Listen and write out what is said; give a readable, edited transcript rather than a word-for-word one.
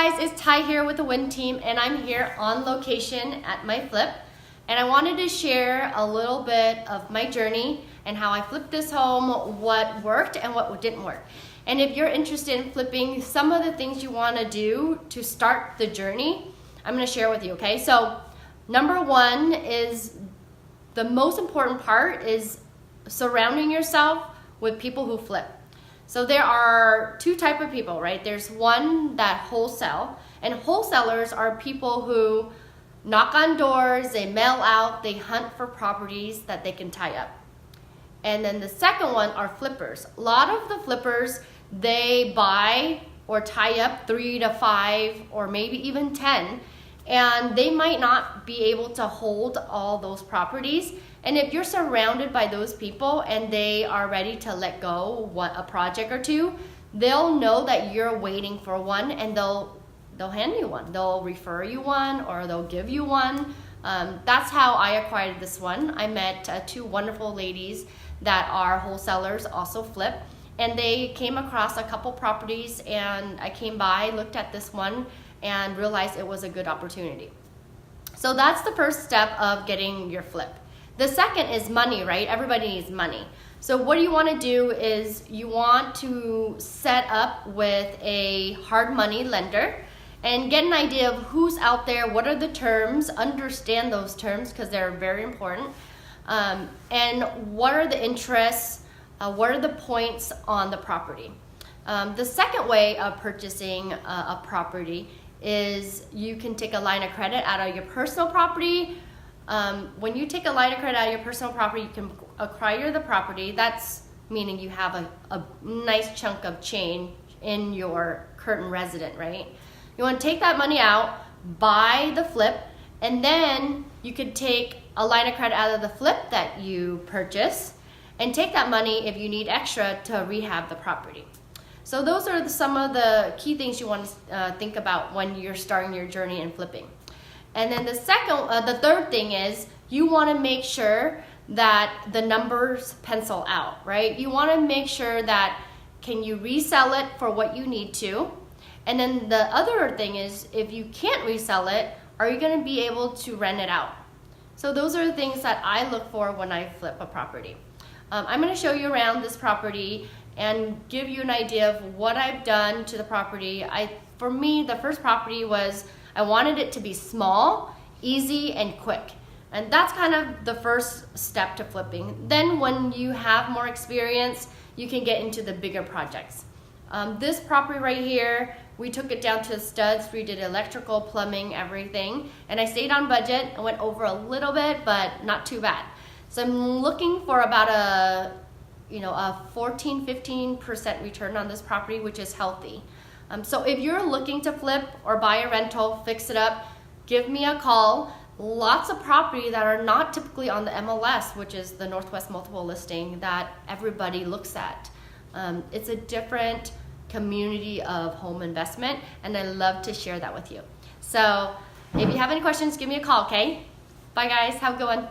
guys, it's Ty here with the Nguyen team, and I'm here on location at my flip. And I wanted to share a little bit of my journey and how I flipped this home, what worked and what didn't work. And if you're interested in flipping, some of the things you want to do to start the journey, I'm going to share with you, okay? So number one is the most important part is surrounding yourself with people who flip. So there are two types of people, right? There's one that wholesale, and wholesalers are people who knock on doors, they mail out, they hunt for properties that they can tie up. And then the second one are flippers. A lot of the flippers, they buy or tie up 3 to 5 or maybe even 10, and they might not be able to hold all those properties. And if you're surrounded by those people and they are ready to let go a project or two, they'll know that you're waiting for one, and they'll hand you one. They'll refer you one, or they'll give you one. That's how I acquired this one. I met two wonderful ladies that are wholesalers, also flip, and they came across a couple properties, and I came by, looked at this one, and realized it was a good opportunity. So that's the first step of getting your flip. The second is money, right? Everybody needs money. So what you want to do is you want to set up with a hard money lender and get an idea of who's out there, what are the terms, understand those terms because they're very important, and what are the interests, what are the points on the property. The second way of purchasing a property is you can take a line of credit out of your personal property. When you take a line of credit out of your personal property, you can acquire the property. That's meaning you have a nice chunk of change in your current resident, right? You want to take that money out, buy the flip, and then you could take a line of credit out of the flip that you purchase and take that money if you need extra to rehab the property. So those are some of the key things you want to think about when you're starting your journey in flipping. And then the third thing is you want to make sure that the numbers pencil out, right? You want to make sure that can you resell it for what you need to? And then the other thing is if you can't resell it, are you going to be able to rent it out? So those are the things that I look for when I flip a property. I'm going to show you around this property and give you an idea of what I've done to the property. For me, the first property was I wanted it to be small, easy, and quick. And that's kind of the first step to flipping. Then when you have more experience, you can get into the bigger projects. This property right here, we took it down to studs, we did electrical, plumbing, everything. And I stayed on budget. I went over a little bit, but not too bad. So I'm looking for about a 14-15% return on this property, which is healthy. So if you're looking to flip or buy a rental, fix it up, give me a call. Lots of property that are not typically on the MLS, which is the Northwest Multiple Listing that everybody looks at. It's a different community of home investment, and I love to share that with you. So if you have any questions, give me a call, okay? Bye guys, have a good one.